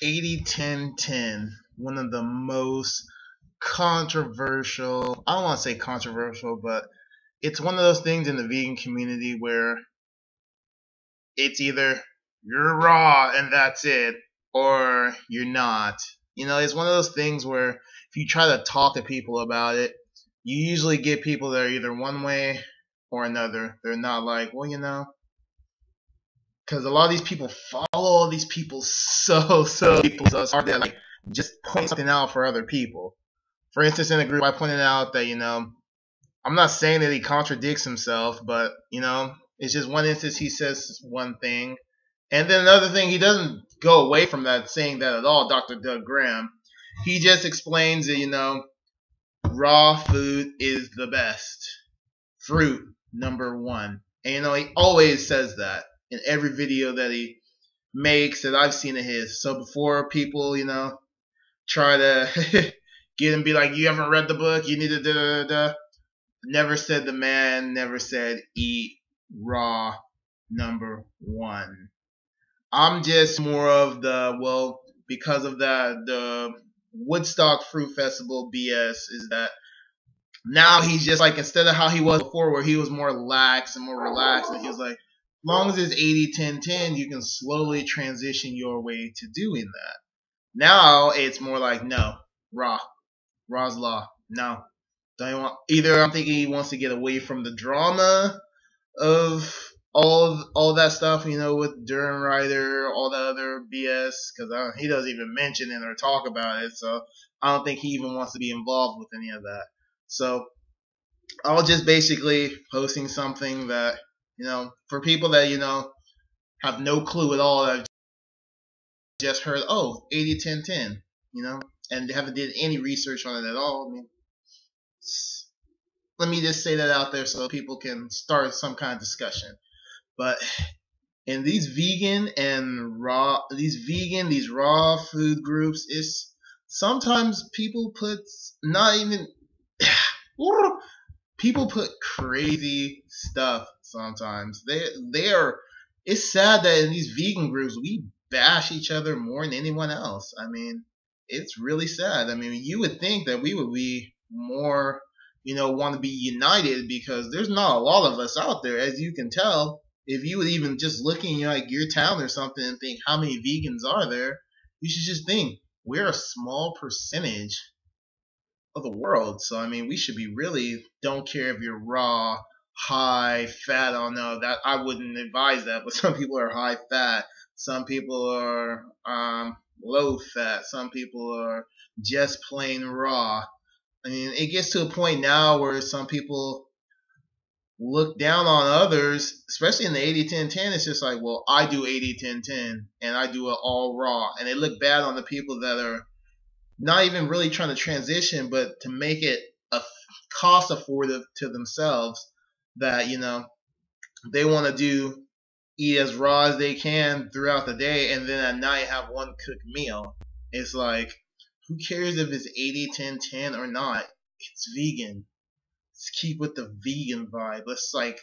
80-10-10, one of the most controversial, I don't want to say controversial, but it's one of those things in the vegan community where it's either you're raw and that's it, or you're not. It's one of those things where if you try to talk to people about it, you usually get people that are either one way or another. They're not like, well, because a lot of these people follow all these people so it's hard to like just point something out for other people. For instance, in a group, I pointed out that I'm not saying that he contradicts himself, but it's just one instance he says one thing, and then another thing he doesn't go away from that saying that at all. Dr. Doug Graham, he just explains that raw food is the best, fruit number one, and he always says that in every video that he makes that I've seen of his. So before people try to get him, be like, you haven't read the book, you need to da da da. Never said the man, never said eat raw number one. I'm just more of because of the Woodstock Fruit Festival BS is that now he's just like, instead of how he was before where he was more lax and more relaxed, and he was like, as long as it's 80-10-10, you can slowly transition your way to doing that. Now it's more like, no, raw's law. No, don't you want, either I'm thinking he wants to get away from the drama of all that stuff, with Durian Rider, all that other BS, because he doesn't even mention it or talk about it, so I don't think he even wants to be involved with any of that. So I'll just basically posting something that, for people that, have no clue at all, that just heard, 80-10-10, and haven't did any research on it at all. I mean, let me just say that out there so people can start some kind of discussion. But in these vegan and raw, these raw food groups, it's sometimes people put not even people put crazy stuff. Sometimes they are. It's sad that in these vegan groups we bash each other more than anyone else. I mean, it's really sad. I mean, you would think that we would be more, want to be united, because there's not a lot of us out there, as you can tell. If you would even just look in like your town or something and think how many vegans are there, you should just think we're a small percentage of the world. So I mean, we should be really, don't care if you're raw, high fat. I don't know that I wouldn't advise that, but some people are high fat, some people are low fat, some people are just plain raw. I mean, it gets to a point now where some people look down on others, especially in the 80-10-10. It's just like, well, I do 80-10-10 and I do it all raw, and they look bad on the people that are not even really trying to transition, but to make it a cost affordable to themselves, that they want to eat as raw as they can throughout the day, and then at night have one cooked meal. It's like, who cares if it's 80-10-10 or not? It's vegan. Let's keep with the vegan vibe. Let's like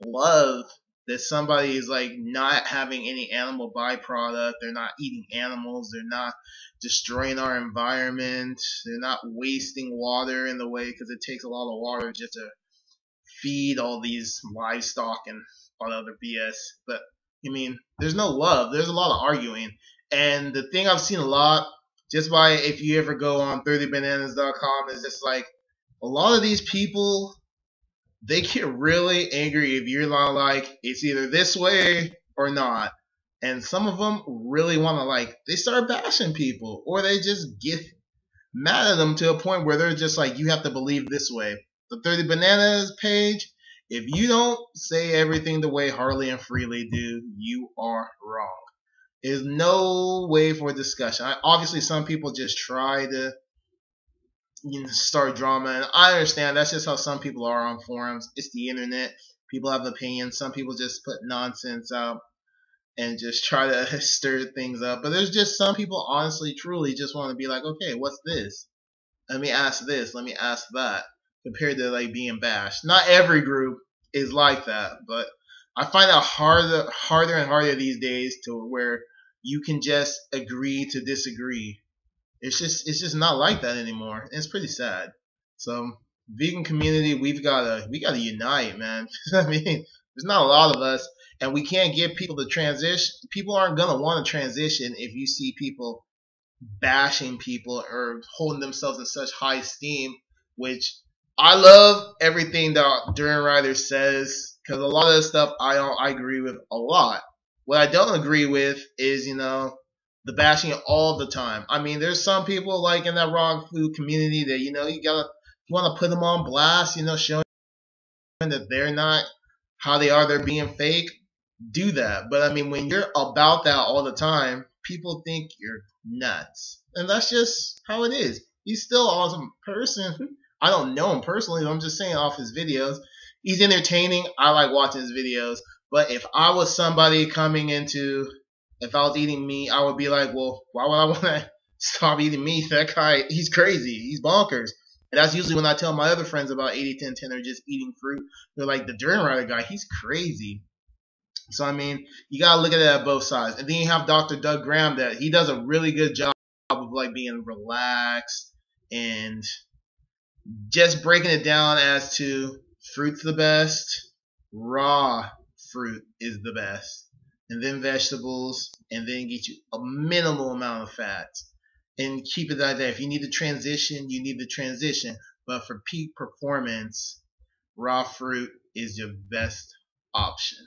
love that somebody is like not having any animal byproduct. They're not eating animals. They're not destroying our environment. They're not wasting water in the way, because it takes a lot of water just to feed all these livestock and all the other BS. But I mean, there's no love. There's a lot of arguing. And the thing I've seen a lot, just by, if you ever go on 30bananas.com, is just like, a lot of these people, they get really angry if you're not like, it's either this way or not. And some of them really want to they start bashing people, or they just get mad at them to a point where they're just like, you have to believe this way. The 30 Bananas page, if you don't say everything the way Harley and Freely do, you are wrong. There's no way for discussion. Obviously, some people just try to start drama, and I understand that's just how some people are on forums. It's the internet. People have opinions. Some people just put nonsense out and just try to stir things up. But there's just some people, honestly, truly just want to be like, okay, what's this? Let me ask this. Let me ask that. Compared to being bashed. Not every group is like that, but I find it harder and harder these days to where you can just agree to disagree. It's just not like that anymore. And it's pretty sad. So vegan community, we gotta unite, man. I mean, there's not a lot of us, and we can't get people to transition. People aren't gonna want to transition if you see people bashing people or holding themselves in such high esteem. Which I love everything that Durian Rider says, because a lot of the stuff I agree with a lot. What I don't agree with is the bashing all the time. I mean, there's some people like in that raw food community that you want to put them on blast, showing that they're not how they are, they're being fake. Do that, but I mean, when you're about that all the time, people think you're nuts, and that's just how it is. He's still an awesome person. I don't know him personally, but I'm just saying off his videos, he's entertaining. I like watching his videos. But if I was somebody if I was eating meat, I would be like, well, why would I want to stop eating meat? That guy, he's crazy. He's bonkers. And that's usually when I tell my other friends about 80-10-10 or just eating fruit. They're like, the Durian Rider guy, he's crazy. So, I mean, you got to look at it at both sides. And then you have Dr. Doug Graham that he does a really good job of like being relaxed and just breaking it down as to fruit's the best, raw fruit is the best, and then vegetables, and then get you a minimal amount of fats. And keep it like that. If you need to transition, you need to transition. But for peak performance, raw fruit is your best option.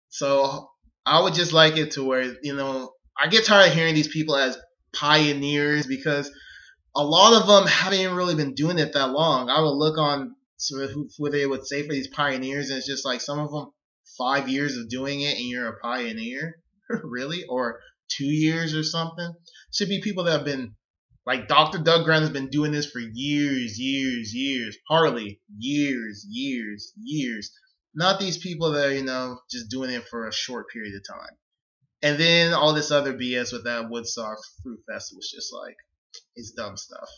So I would just like it to where, I get tired of hearing these people as pioneers, because a lot of them haven't even really been doing it that long. I would look on sort of who they would say for these pioneers, and it's just like some of them 5 years of doing it and you're a pioneer. Really? Or 2 years or something. Should be people that have been, like Dr. Doug Graham has been doing this for years. Harley, years. Not these people that are, just doing it for a short period of time. And then all this other BS with that Woodstock Fruit Festival was just like, it's dumb stuff.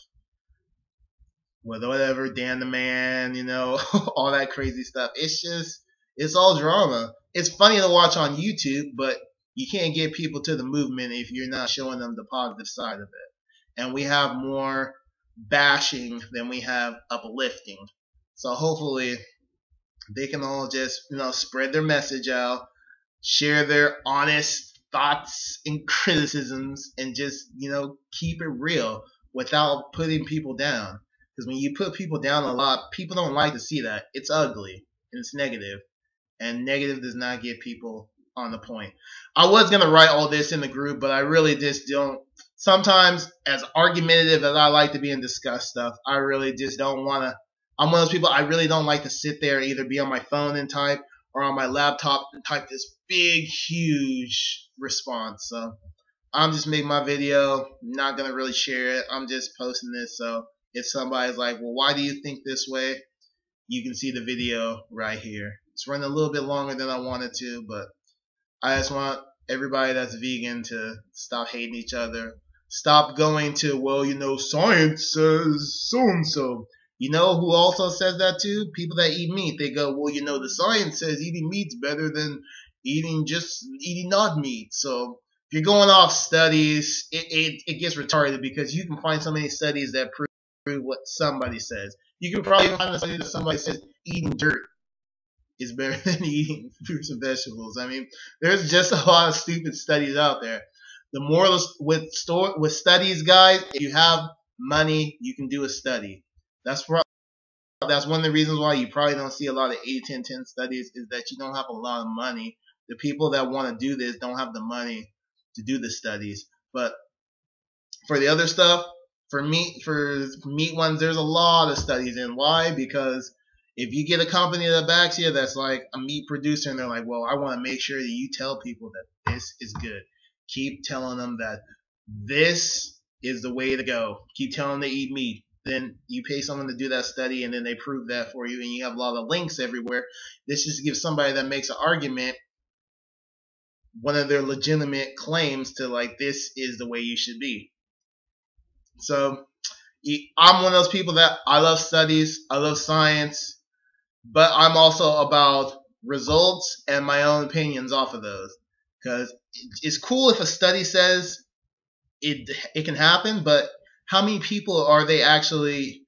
Whatever, Dan the Man, all that crazy stuff. It's all drama. It's funny to watch on YouTube, but you can't get people to the movement if you're not showing them the positive side of it. And we have more bashing than we have uplifting. So hopefully they can all just, spread their message out, share their honest thoughts and criticisms, and just, keep it real without putting people down. Because when you put people down a lot, people don't like to see that. It's ugly and it's negative. And negative does not get people on the point. I was going to write all this in the group, but I really just don't. Sometimes, as argumentative as I like to be and discuss stuff, I really just don't want to. I'm one of those people, I really don't like to sit there, either be on my phone and type or on my laptop and type this big, huge response. So I'm just making my video, not going to really share it. I'm just posting this. So if somebody's like, well, why do you think this way? You can see the video right here. It's running a little bit longer than I wanted to, but I just want everybody that's vegan to stop hating each other. Stop going to, well, science says so-and-so. You know who also says that too? People that eat meat. They go, well, the science says eating meat's better than eating not meat. So if you're going off studies, it gets retarded, because you can find so many studies that prove what somebody says. You can probably find a study that somebody says eating dirt is better than eating fruits and vegetables. I mean, there's just a lot of stupid studies out there. The moral with studies, guys, if you have money, you can do a study. That's one of the reasons why you probably don't see a lot of 80-10-10 studies, is that you don't have a lot of money. The people that want to do this don't have the money to do the studies. But for the other stuff, for meat ones, there's a lot of studies. And why? Because if you get a company that backs you, that's like a meat producer, and they're like, well, I want to make sure that you tell people that this is good. Keep telling them that this is the way to go. Keep telling them to eat meat. Then you pay someone to do that study, and then they prove that for you, and you have a lot of links everywhere. This just gives somebody that makes an argument one of their legitimate claims to, like, this is the way you should be. So I'm one of those people that I love studies, I love science, but I'm also about results and my own opinions off of those. Because it's cool if a study says it can happen, but how many people are they actually,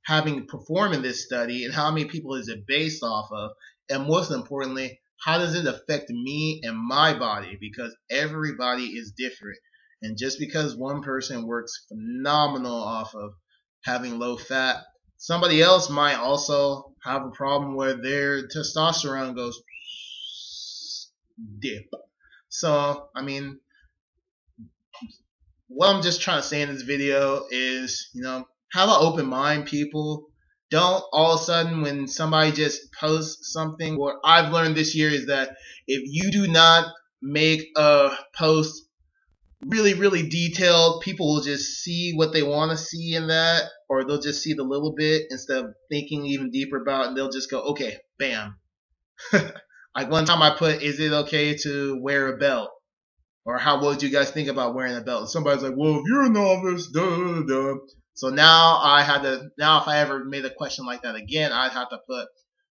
having perform in this study, and how many people is it based off of? And most importantly, how does it affect me and my body? Because everybody is different. And just because one person works phenomenal off of having low fat, somebody else might also have a problem where their testosterone goes dip. So, I mean, what I'm just trying to say in this video is, have an open mind, people. Don't all of a sudden when somebody just posts something. What I've learned this year is that if you do not make a post really, really detailed, people will just see what they want to see in that, or they'll just see the little bit instead of thinking even deeper about it, and they'll just go, okay, bam. Like one time I put, is it okay to wear a belt? Or how would you guys think about wearing a belt? And somebody's like, well, if you're a novice, duh, duh, duh. So now if I ever made a question like that again, I'd have to put,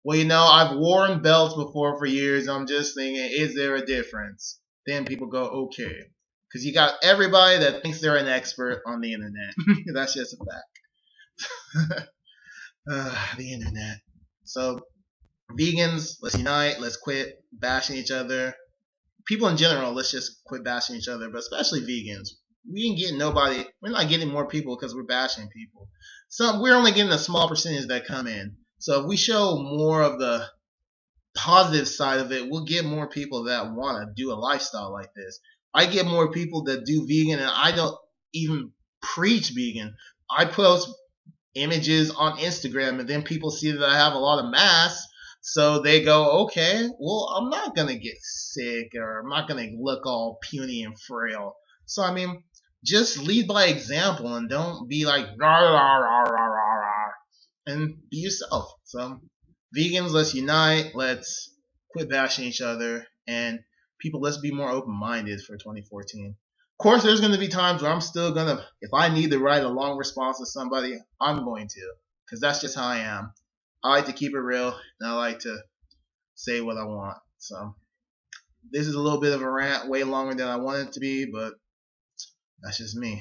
well, I've worn belts before for years. I'm just thinking, is there a difference? Then people go, okay. Because you got everybody that thinks they're an expert on the internet. That's just a fact. The internet. So, vegans, let's unite. Let's quit bashing each other. People in general, let's just quit bashing each other, but especially vegans. We ain't getting nobody. We're not getting more people because we're bashing people. We're only getting a small percentage that come in. So if we show more of the positive side of it, we'll get more people that want to do a lifestyle like this. I get more people that do vegan, and I don't even preach vegan. I post images on Instagram, and then people see that I have a lot of mass, so they go, okay, well, I'm not going to get sick, or I'm not going to look all puny and frail. So, I mean, just lead by example and don't be like, rah, rah, rah, rah, rah, rah, and be yourself. So, vegans, let's unite. Let's quit bashing each other. And people, let's be more open-minded for 2014. Of course, there's going to be times where I'm still going to, if I need to write a long response to somebody, I'm going to. Because that's just how I am. I like to keep it real, and I like to say what I want. So, this is a little bit of a rant, way longer than I wanted it to be, but that's just me.